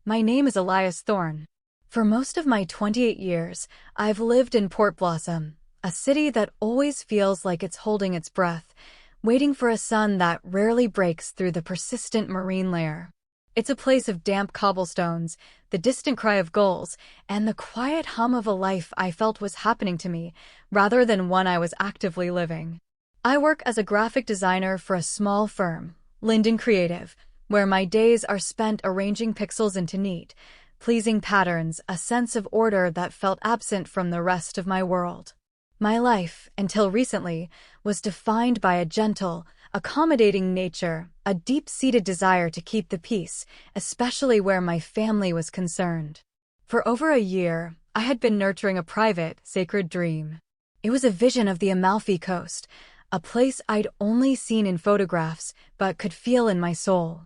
My name is Elias Thorne. For most of my 28 years, I've lived in Port Blossom, a city that always feels like it's holding its breath, waiting for a sun that rarely breaks through the persistent marine layer. It's a place of damp cobblestones, the distant cry of gulls, and the quiet hum of a life I felt was happening to me, rather than one I was actively living. I work as a graphic designer for a small firm, Linden Creative, where my days are spent arranging pixels into neat, pleasing patterns, a sense of order that felt absent from the rest of my world. My life, until recently, was defined by a gentle, accommodating nature, a deep-seated desire to keep the peace, especially where my family was concerned. For over a year, I had been nurturing a private, sacred dream. It was a vision of the Amalfi Coast, a place I'd only seen in photographs but could feel in my soul.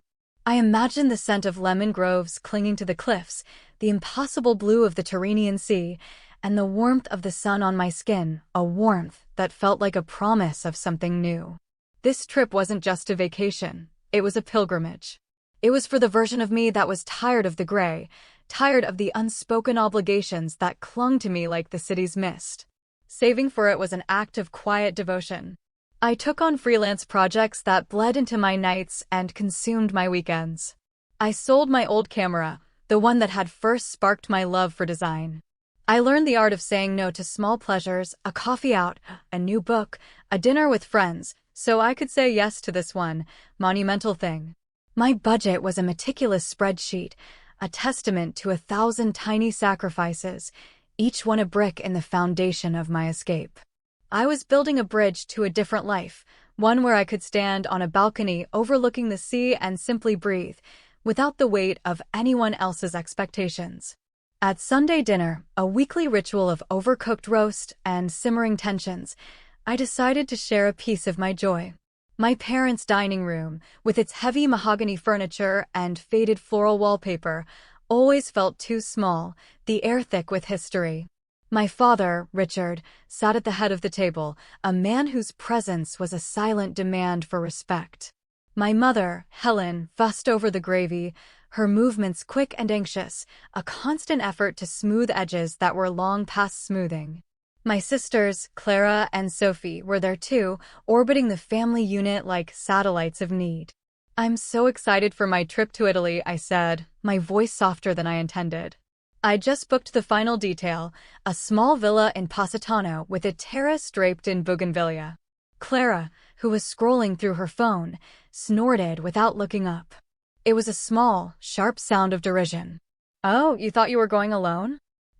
I imagined the scent of lemon groves clinging to the cliffs, the impossible blue of the Tyrrhenian Sea, and the warmth of the sun on my skin, a warmth that felt like a promise of something new. This trip wasn't just a vacation, it was a pilgrimage. It was for the version of me that was tired of the gray, tired of the unspoken obligations that clung to me like the city's mist. Saving for it was an act of quiet devotion. I took on freelance projects that bled into my nights and consumed my weekends. I sold my old camera, the one that had first sparked my love for design. I learned the art of saying no to small pleasures, a coffee out, a new book, a dinner with friends, so I could say yes to this one monumental thing. My budget was a meticulous spreadsheet, a testament to 1,000 tiny sacrifices, each one a brick in the foundation of my escape. I was building a bridge to a different life, one where I could stand on a balcony overlooking the sea and simply breathe, without the weight of anyone else's expectations. At Sunday dinner, a weekly ritual of overcooked roast and simmering tensions, I decided to share a piece of my joy. My parents' dining room, with its heavy mahogany furniture and faded floral wallpaper, always felt too small, the air thick with history. My father, Richard, sat at the head of the table, a man whose presence was a silent demand for respect. My mother, Helen, fussed over the gravy, her movements quick and anxious, a constant effort to smooth edges that were long past smoothing. My sisters, Clara and Sophie, were there too, orbiting the family unit like satellites of need. "I'm so excited for my trip to Italy," I said, my voice softer than I intended. I just booked the final detail, a small villa in Positano with a terrace draped in bougainvillea. Clara, who was scrolling through her phone, snorted without looking up. It was a small, sharp sound of derision. "Oh, you thought you were going alone?"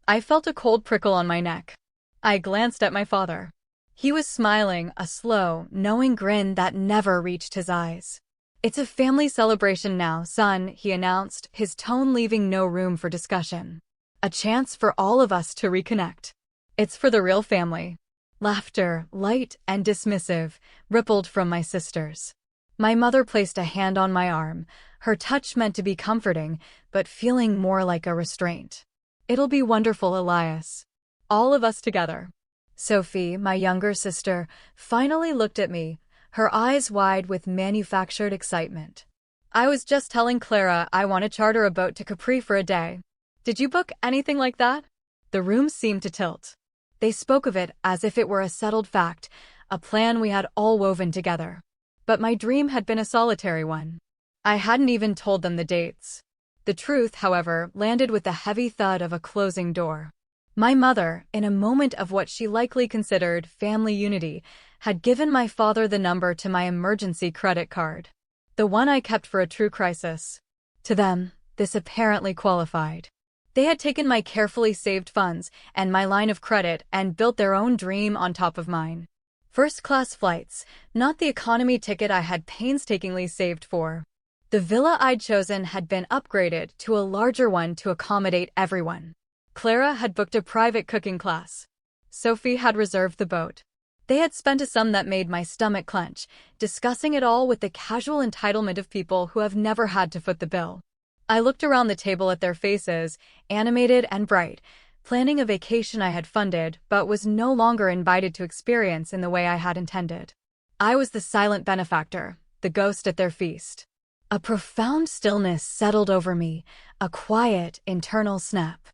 I felt a cold prickle on my neck. I glanced at my father. He was smiling, a slow, knowing grin that never reached his eyes. "It's a family celebration now, son," he announced, his tone leaving no room for discussion. "A chance for all of us to reconnect. It's for the real family." Laughter, light and dismissive, rippled from my sisters. My mother placed a hand on my arm, her touch meant to be comforting, but feeling more like a restraint. "It'll be wonderful, Elias. All of us together." Sophie, my younger sister, finally looked at me, her eyes wide with manufactured excitement. "I was just telling Clara I want to charter a boat to Capri for a day. Did you book anything like that?" The room seemed to tilt. They spoke of it as if it were a settled fact, a plan we had all woven together. But my dream had been a solitary one. I hadn't even told them the dates. The truth, however, landed with the heavy thud of a closing door. My mother, in a moment of what she likely considered family unity, had given my father the number to my emergency credit card. The one I kept for a true crisis. To them, this apparently qualified. They had taken my carefully saved funds and my line of credit and built their own dream on top of mine. First-class flights, not the economy ticket I had painstakingly saved for. The villa I'd chosen had been upgraded to a larger one to accommodate everyone. Clara had booked a private cooking class. Sophie had reserved the boat. They had spent a sum that made my stomach clench, discussing it all with the casual entitlement of people who have never had to foot the bill. I looked around the table at their faces, animated and bright, planning a vacation I had funded but was no longer invited to experience in the way I had intended. I was the silent benefactor, the ghost at their feast. A profound stillness settled over me, a quiet, internal snap.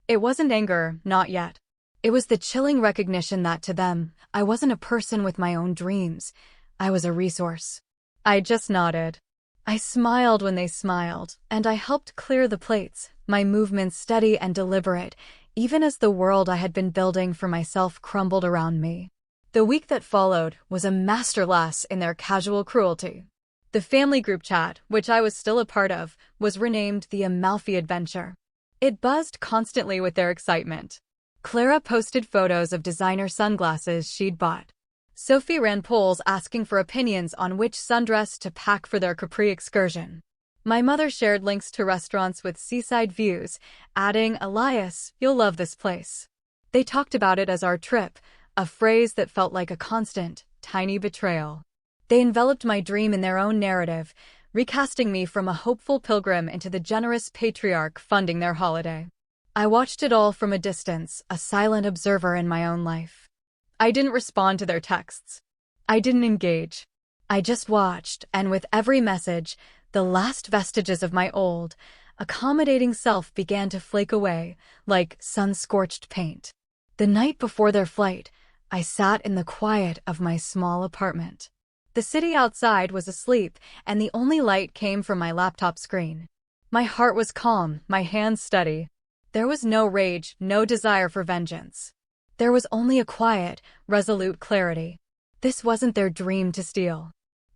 It wasn't anger, not yet. It was the chilling recognition that to them, I wasn't a person with my own dreams. I was a resource. I just nodded. I smiled when they smiled, and I helped clear the plates, my movements steady and deliberate, even as the world I had been building for myself crumbled around me. The week that followed was a masterclass in their casual cruelty. The family group chat, which I was still a part of, was renamed the Amalfi Adventure. It buzzed constantly with their excitement. Clara posted photos of designer sunglasses she'd bought. Sophie ran polls asking for opinions on which sundress to pack for their Capri excursion. My mother shared links to restaurants with seaside views, adding, "Elias, you'll love this place." They talked about it as our trip, a phrase that felt like a constant, tiny betrayal. They enveloped my dream in their own narrative, recasting me from a hopeful pilgrim into the generous patriarch funding their holiday. I watched it all from a distance, a silent observer in my own life. I didn't respond to their texts. I didn't engage. I just watched, and with every message, the last vestiges of my old, accommodating self began to flake away, like sun-scorched paint. The night before their flight, I sat in the quiet of my small apartment. The city outside was asleep, and the only light came from my laptop screen. My heart was calm, my hands steady. There was no rage, no desire for vengeance. There was only a quiet, resolute clarity. This wasn't their dream to steal.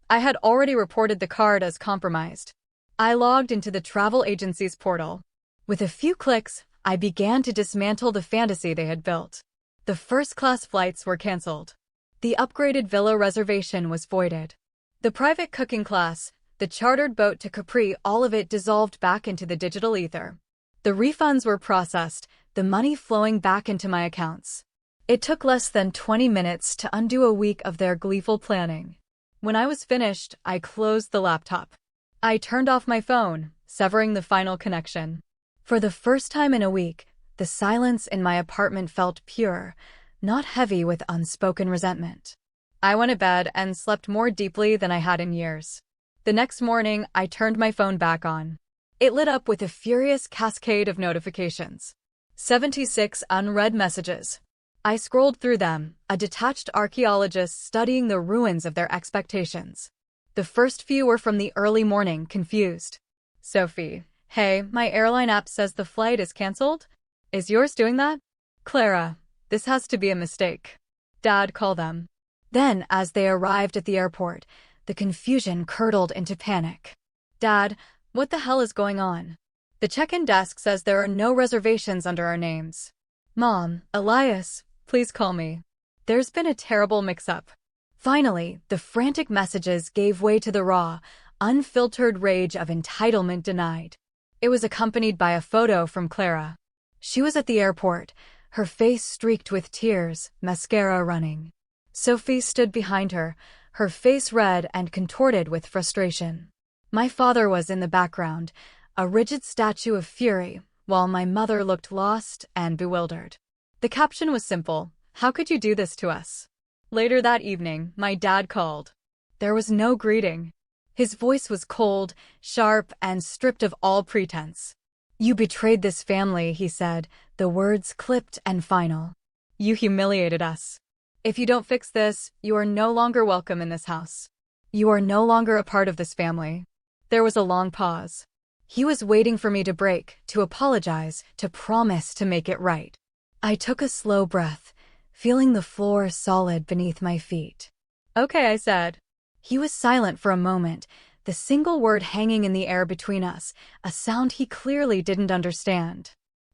I had already reported the card as compromised. I logged into the travel agency's portal. With a few clicks, I began to dismantle the fantasy they had built. The first-class flights were canceled. The upgraded villa reservation was voided. The private cooking class, the chartered boat to Capri, all of it dissolved back into the digital ether. The refunds were processed, the money flowing back into my accounts. It took less than 20 minutes to undo a week of their gleeful planning. When I was finished, I closed the laptop. I turned off my phone, severing the final connection. For the first time in a week, the silence in my apartment felt pure, not heavy with unspoken resentment. I went to bed and slept more deeply than I had in years. The next morning, I turned my phone back on. It lit up with a furious cascade of notifications. 76 unread messages. I scrolled through them, a detached archaeologist studying the ruins of their expectations. The first few were from the early morning, confused. Sophie, hey, my airline app says the flight is canceled? Is yours doing that? Clara, this has to be a mistake. Dad, call them. Then, as they arrived at the airport, the confusion curdled into panic. Dad, what the hell is going on? The check-in desk says there are no reservations under our names. Mom, Elias, please call me. There's been a terrible mix-up. Finally, the frantic messages gave way to the raw, unfiltered rage of entitlement denied. It was accompanied by a photo from Clara. She was at the airport, her face streaked with tears, mascara running. Sophie stood behind her, her face red and contorted with frustration. My father was in the background, a rigid statue of fury, while my mother looked lost and bewildered. The caption was simple: "How could you do this to us?" Later that evening, my dad called. There was no greeting. His voice was cold, sharp, and stripped of all pretense. "You betrayed this family," he said, the words clipped and final. "You humiliated us. If you don't fix this, you are no longer welcome in this house. You are no longer a part of this family." There was a long pause. He was waiting for me to break, to apologize, to promise to make it right. I took a slow breath, feeling the floor solid beneath my feet. "Okay," I said. He was silent for a moment, the single word hanging in the air between us, a sound he clearly didn't understand.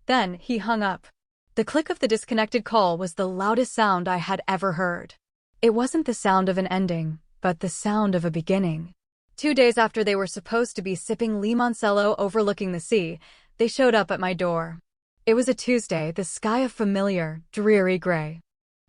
Then he hung up. The click of the disconnected call was the loudest sound I had ever heard. It wasn't the sound of an ending, but the sound of a beginning. 2 days after they were supposed to be sipping limoncello overlooking the sea, they showed up at my door. It was a Tuesday, the sky a familiar, dreary gray.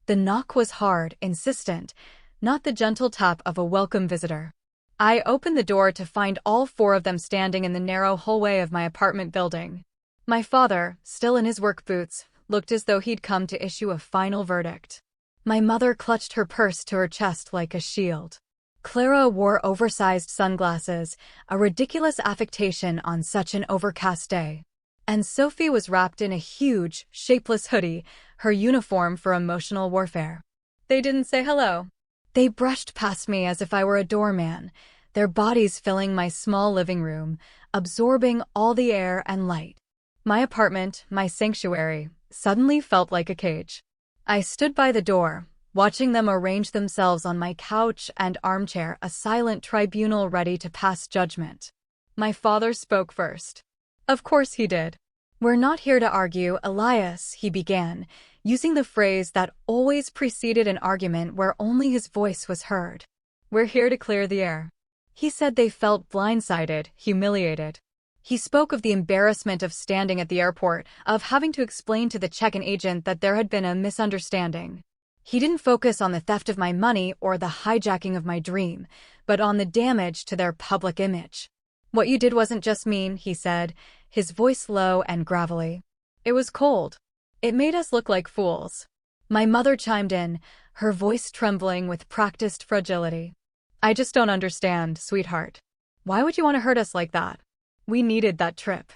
The knock was hard, insistent, not the gentle tap of a welcome visitor. I opened the door to find all 4 of them standing in the narrow hallway of my apartment building. My father, still in his work boots, looked as though he'd come to issue a final verdict. My mother clutched her purse to her chest like a shield. Clara wore oversized sunglasses, a ridiculous affectation on such an overcast day. And Sophie was wrapped in a huge, shapeless hoodie, her uniform for emotional warfare. They didn't say hello. They brushed past me as if I were a doorman, their bodies filling my small living room, absorbing all the air and light. My apartment, my sanctuary, suddenly felt like a cage. I stood by the door, watching them arrange themselves on my couch and armchair, a silent tribunal ready to pass judgment. My father spoke first. Of course he did. "We're not here to argue, Elias," he began, using the phrase that always preceded an argument where only his voice was heard. "We're here to clear the air." He said they felt blindsided, humiliated. He spoke of the embarrassment of standing at the airport, of having to explain to the check-in agent that there had been a misunderstanding. He didn't focus on the theft of my money or the hijacking of my dream, but on the damage to their public image. "What you did wasn't just mean," he said, his voice low and gravelly. "It was cold. It made us look like fools." My mother chimed in, her voice trembling with practiced fragility. "I just don't understand, sweetheart. Why would you want to hurt us like that? We needed that trip.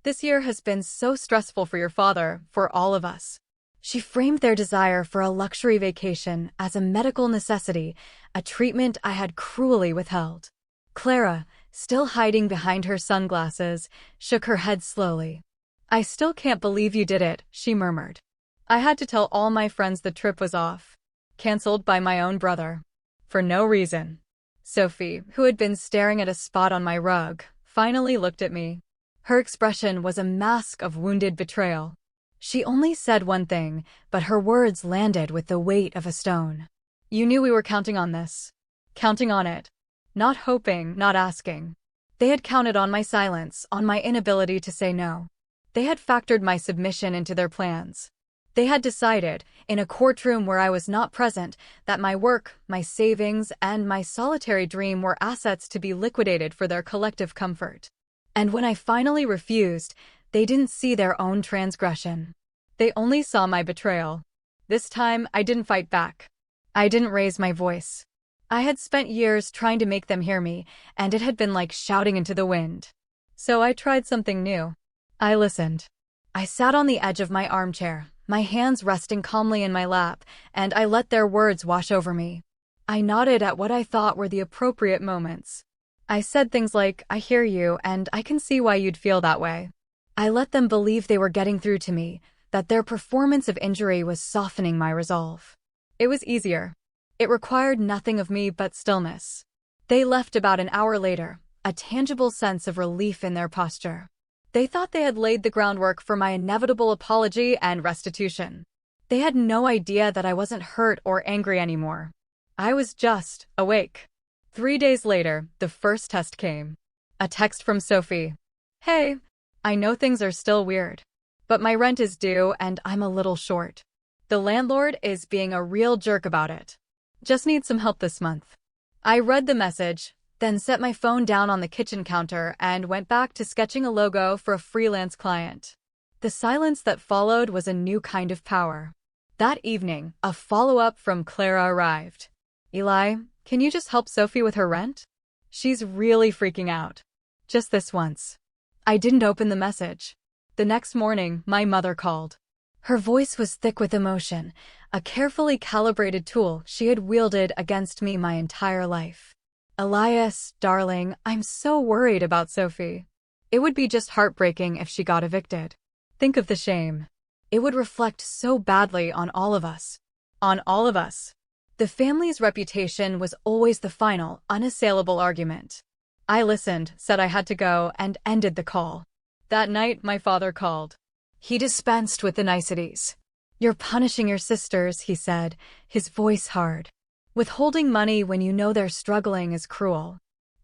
This year has been so stressful for your father, for all of us." She framed their desire for a luxury vacation as a medical necessity, a treatment I had cruelly withheld. Clara, still hiding behind her sunglasses, shook her head slowly. "I still can't believe you did it," she murmured. "I had to tell all my friends the trip was off. Cancelled by my own brother. For no reason." Sophie, who had been staring at a spot on my rug, finally looked at me. Her expression was a mask of wounded betrayal. She only said one thing, but her words landed with the weight of a stone. "You knew we were counting on this. Counting on it. Not hoping, not asking." They had counted on my silence, on my inability to say no. They had factored my submission into their plans. They had decided, in a courtroom where I was not present, that my work, my savings, and my solitary dream were assets to be liquidated for their collective comfort. And when I finally refused, they didn't see their own transgression. They only saw my betrayal. This time, I didn't fight back. I didn't raise my voice. I had spent years trying to make them hear me, and it had been like shouting into the wind. So I tried something new. I listened. I sat on the edge of my armchair, my hands resting calmly in my lap, and I let their words wash over me. I nodded at what I thought were the appropriate moments. I said things like, "I hear you, and I can see why you'd feel that way." I let them believe they were getting through to me, that their performance of injury was softening my resolve. It was easier. It required nothing of me but stillness. They left about an hour later, a tangible sense of relief in their posture. They thought they had laid the groundwork for my inevitable apology and restitution. They had no idea that I wasn't hurt or angry anymore. I was just awake. 3 days later, the first test came. A text from Sophie. "Hey, I know things are still weird, but my rent is due and I'm a little short. The landlord is being a real jerk about it. Just need some help this month." I read the message, then set my phone down on the kitchen counter and went back to sketching a logo for a freelance client. The silence that followed was a new kind of power. That evening, a follow-up from Clara arrived. "Eli, can you just help Sophie with her rent? She's really freaking out. Just this once." I didn't open the message. The next morning, my mother called. Her voice was thick with emotion, a carefully calibrated tool she had wielded against me my entire life. "Elias, darling, I'm so worried about Sophie. It would be just heartbreaking if she got evicted. Think of the shame. It would reflect so badly on all of us. On all of us." The family's reputation was always the final, unassailable argument. I listened, said I had to go, and ended the call. That night, my father called. He dispensed with the niceties. "You're punishing your sisters," he said, his voice hard. "Withholding money when you know they're struggling is cruel.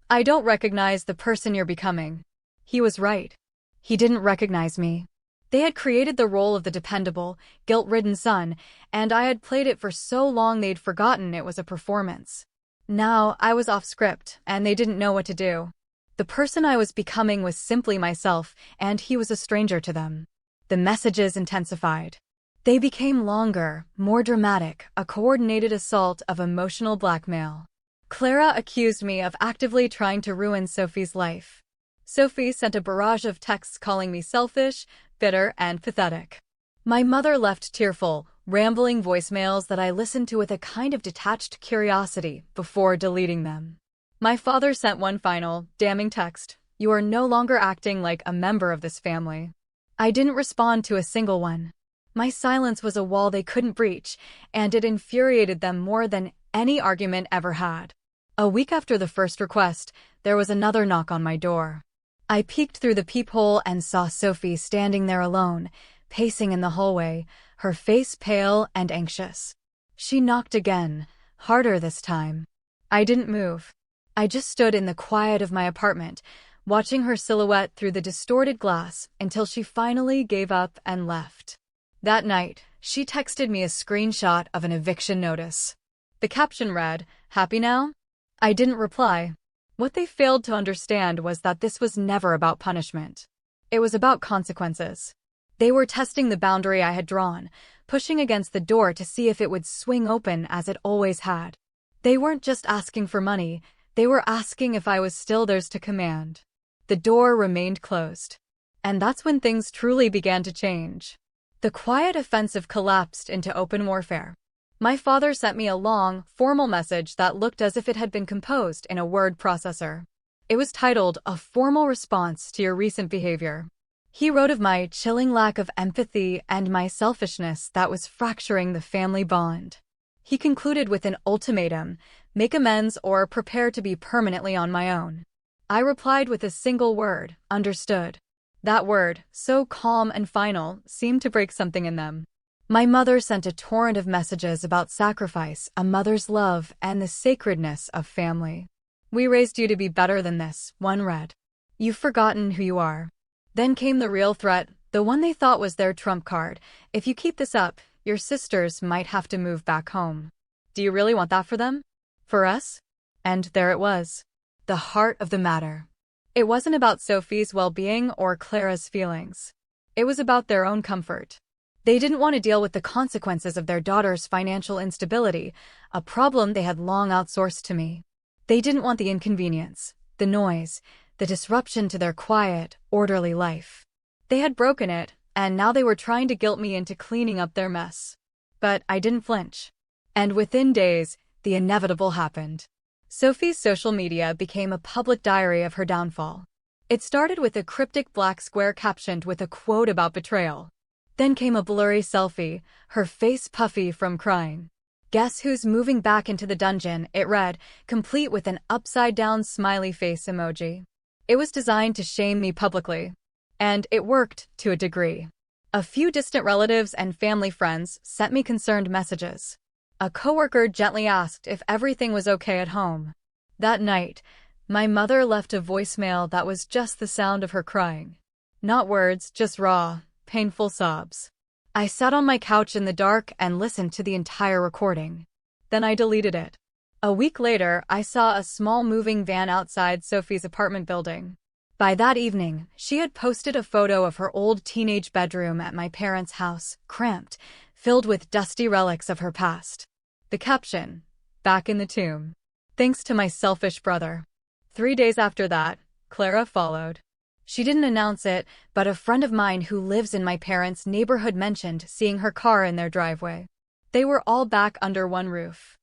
I don't recognize the person you're becoming." He was right. He didn't recognize me. They had created the role of the dependable, guilt-ridden son, and I had played it for so long they'd forgotten it was a performance. Now I was off script, and they didn't know what to do. The person I was becoming was simply myself, and he was a stranger to them. The messages intensified. They became longer, more dramatic, a coordinated assault of emotional blackmail. Clara accused me of actively trying to ruin Sophie's life. Sophie sent a barrage of texts calling me selfish, bitter, and pathetic. My mother left tearful, rambling voicemails that I listened to with a kind of detached curiosity before deleting them. My father sent one final, damning text: "You are no longer acting like a member of this family." I didn't respond to a single one. My silence was a wall they couldn't breach, and it infuriated them more than any argument ever had. A week after the first request, there was another knock on my door. I peeked through the peephole and saw Sophie standing there alone, pacing in the hallway, her face pale and anxious. She knocked again, harder this time. I didn't move. I just stood in the quiet of my apartment, watching her silhouette through the distorted glass until she finally gave up and left. That night, she texted me a screenshot of an eviction notice. The caption read, "Happy now?" I didn't reply. What they failed to understand was that this was never about punishment. It was about consequences. They were testing the boundary I had drawn, pushing against the door to see if it would swing open as it always had. They weren't just asking for money, they were asking if I was still theirs to command. The door remained closed. And that's when things truly began to change. The quiet offensive collapsed into open warfare. My father sent me a long, formal message that looked as if it had been composed in a word processor. It was titled, "A Formal Response to Your Recent Behavior." He wrote of my chilling lack of empathy and my selfishness that was fracturing the family bond. He concluded with an ultimatum: make amends or prepare to be permanently on my own. I replied with a single word: understood. That word, so calm and final, seemed to break something in them. My mother sent a torrent of messages about sacrifice, a mother's love, and the sacredness of family. "We raised you to be better than this," one read. "You've forgotten who you are." Then came the real threat, the one they thought was their trump card: "If you keep this up, your sisters might have to move back home." Do you really want that for them? For us? And there it was. The heart of the matter. It wasn't about Sophie's well-being or Clara's feelings. It was about their own comfort. They didn't want to deal with the consequences of their daughter's financial instability, a problem they had long outsourced to me. They didn't want the inconvenience, the noise, the disruption to their quiet, orderly life. They had broken it, and now they were trying to guilt me into cleaning up their mess. But I didn't flinch. And within days, the inevitable happened. Sophie's social media became a public diary of her downfall. It started with a cryptic black square captioned with a quote about betrayal. Then came a blurry selfie, her face puffy from crying. "Guess who's moving back into the dungeon," it read, complete with an upside-down smiley face emoji. It was designed to shame me publicly. And it worked, to a degree. A few distant relatives and family friends sent me concerned messages. A coworker gently asked if everything was okay at home. That night, my mother left a voicemail that was just the sound of her crying. Not words, just raw, painful sobs. I sat on my couch in the dark and listened to the entire recording. Then I deleted it. A week later, I saw a small moving van outside Sophie's apartment building. By that evening, she had posted a photo of her old teenage bedroom at my parents' house, cramped, filled with dusty relics of her past. The caption, "Back in the tomb. Thanks to my selfish brother." 3 days after that, Clara followed. She didn't announce it, but a friend of mine who lives in my parents' neighborhood mentioned seeing her car in their driveway. They were all back under one roof.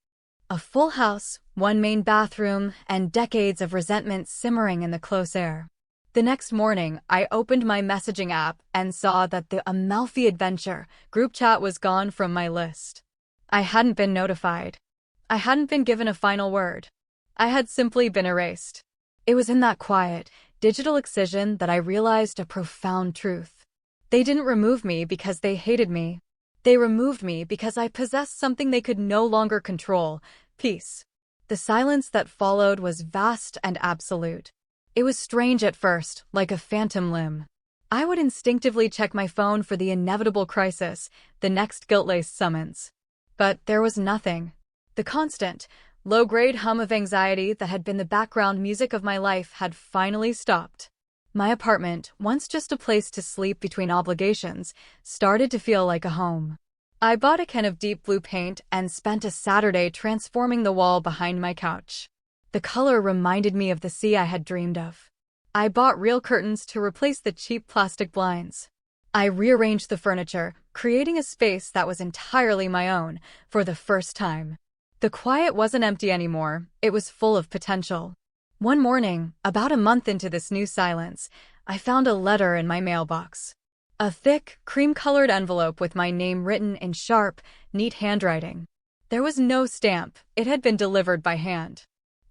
A full house, one main bathroom, and decades of resentment simmering in the close air. The next morning, I opened my messaging app and saw that the Amalfi Adventure group chat was gone from my list. I hadn't been notified. I hadn't been given a final word. I had simply been erased. It was in that quiet, digital excision that I realized a profound truth. They didn't remove me because they hated me. They removed me because I possessed something they could no longer control: peace. The silence that followed was vast and absolute. It was strange at first, like a phantom limb. I would instinctively check my phone for the inevitable crisis, the next guilt-laced summons. But there was nothing. The constant, low-grade hum of anxiety that had been the background music of my life had finally stopped. My apartment, once just a place to sleep between obligations, started to feel like a home. I bought a can of deep blue paint and spent a Saturday transforming the wall behind my couch. The color reminded me of the sea I had dreamed of. I bought real curtains to replace the cheap plastic blinds. I rearranged the furniture, creating a space that was entirely my own for the first time. The quiet wasn't empty anymore, it was full of potential. One morning, about a month into this new silence, I found a letter in my mailbox. A thick, cream-colored envelope with my name written in sharp, neat handwriting. There was no stamp, it had been delivered by hand.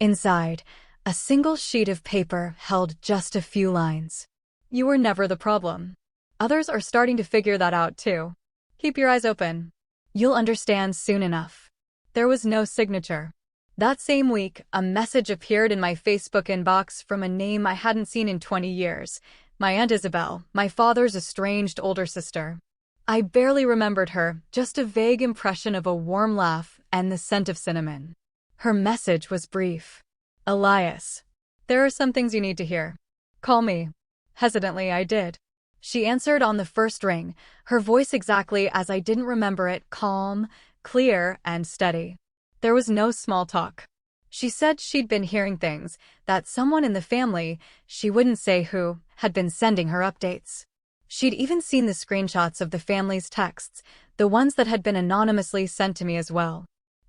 Inside, a single sheet of paper held just a few lines. You were never the problem. Others are starting to figure that out too. Keep your eyes open. You'll understand soon enough. There was no signature. That same week, a message appeared in my Facebook inbox from a name I hadn't seen in 20 years. My Aunt Isabel, my father's estranged older sister. I barely remembered her, just a vague impression of a warm laugh and the scent of cinnamon. Her message was brief. Elias, there are some things you need to hear. Call me. Hesitantly, I did. She answered on the first ring, her voice exactly as I didn't remember it, calm, clear, and steady. There was no small talk. She said she'd been hearing things, that someone in the family, she wouldn't say who, had been sending her updates. She'd even seen the screenshots of the family's texts, the ones that had been anonymously sent to me as well.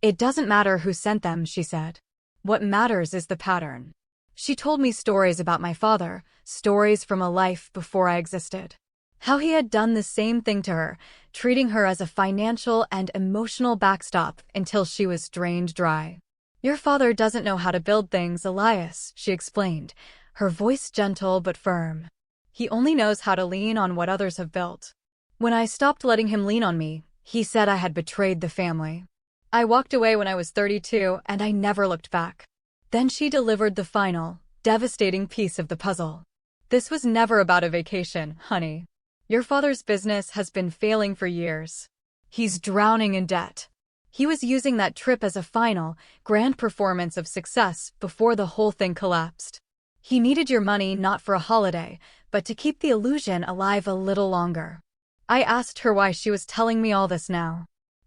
It doesn't matter who sent them, she said. What matters is the pattern. She told me stories about my father, stories from a life before I existed. How he had done the same thing to her, treating her as a financial and emotional backstop until she was drained dry. Your father doesn't know how to build things, Elias, she explained, her voice gentle but firm. He only knows how to lean on what others have built. When I stopped letting him lean on me, he said I had betrayed the family. I walked away when I was 32 and I never looked back. Then she delivered the final, devastating piece of the puzzle. This was never about a vacation, honey. Your father's business has been failing for years. He's drowning in debt. He was using that trip as a final, grand performance of success before the whole thing collapsed. He needed your money not for a holiday, but to keep the illusion alive a little longer. I asked her why she was telling me all this now.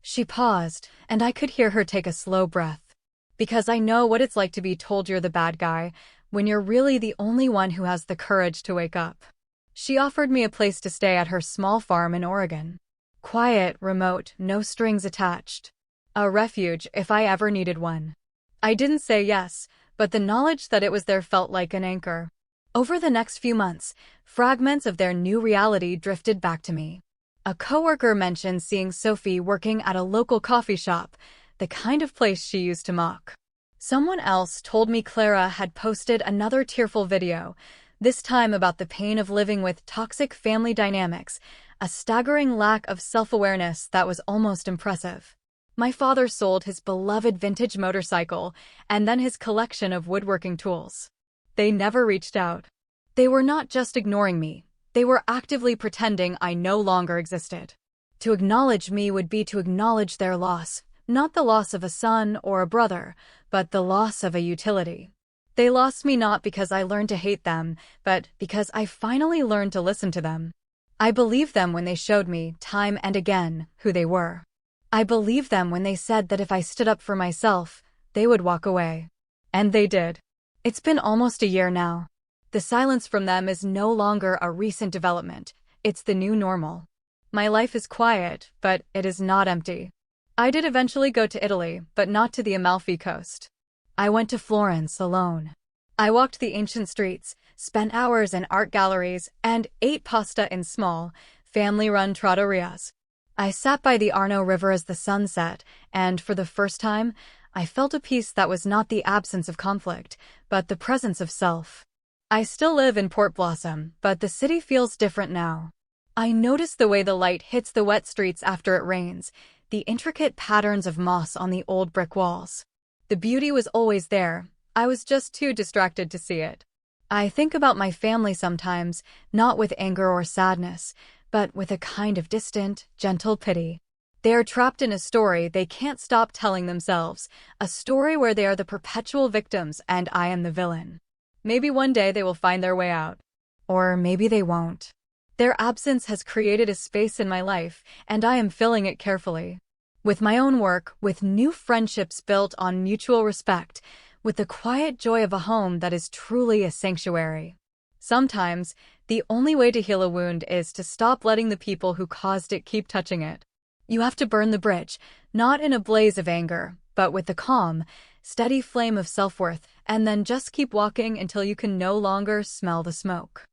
She paused, and I could hear her take a slow breath. Because I know what it's like to be told you're the bad guy, when you're really the only one who has the courage to wake up. She offered me a place to stay at her small farm in Oregon. Quiet, remote, no strings attached. A refuge if I ever needed one. I didn't say yes, but the knowledge that it was there felt like an anchor. Over the next few months, fragments of their new reality drifted back to me. A coworker mentioned seeing Sophie working at a local coffee shop, the kind of place she used to mock. Someone else told me Clara had posted another tearful video, this time about the pain of living with toxic family dynamics, a staggering lack of self-awareness that was almost impressive. My father sold his beloved vintage motorcycle and then his collection of woodworking tools. They never reached out. They were not just ignoring me, they were actively pretending I no longer existed. To acknowledge me would be to acknowledge their loss, not the loss of a son or a brother, but the loss of a utility. They lost me not because I learned to hate them, but because I finally learned to listen to them. I believed them when they showed me, time and again, who they were. I believed them when they said that if I stood up for myself, they would walk away. And they did. It's been almost a year now. The silence from them is no longer a recent development, it's the new normal. My life is quiet, but it is not empty. I did eventually go to Italy, but not to the Amalfi Coast. I went to Florence alone. I walked the ancient streets, spent hours in art galleries, and ate pasta in small, family-run trattorias. I sat by the Arno River as the sun set, and for the first time, I felt a peace that was not the absence of conflict, but the presence of self. I still live in Port Blossom, but the city feels different now. I notice the way the light hits the wet streets after it rains, the intricate patterns of moss on the old brick walls. The beauty was always there, I was just too distracted to see it. I think about my family sometimes, not with anger or sadness, but with a kind of distant, gentle pity. They are trapped in a story they can't stop telling themselves, a story where they are the perpetual victims and I am the villain. Maybe one day they will find their way out. Or maybe they won't. Their absence has created a space in my life, and I am filling it carefully. With my own work, with new friendships built on mutual respect, with the quiet joy of a home that is truly a sanctuary. Sometimes, the only way to heal a wound is to stop letting the people who caused it keep touching it. You have to burn the bridge, not in a blaze of anger, but with the calm, steady flame of self-worth, and then just keep walking until you can no longer smell the smoke.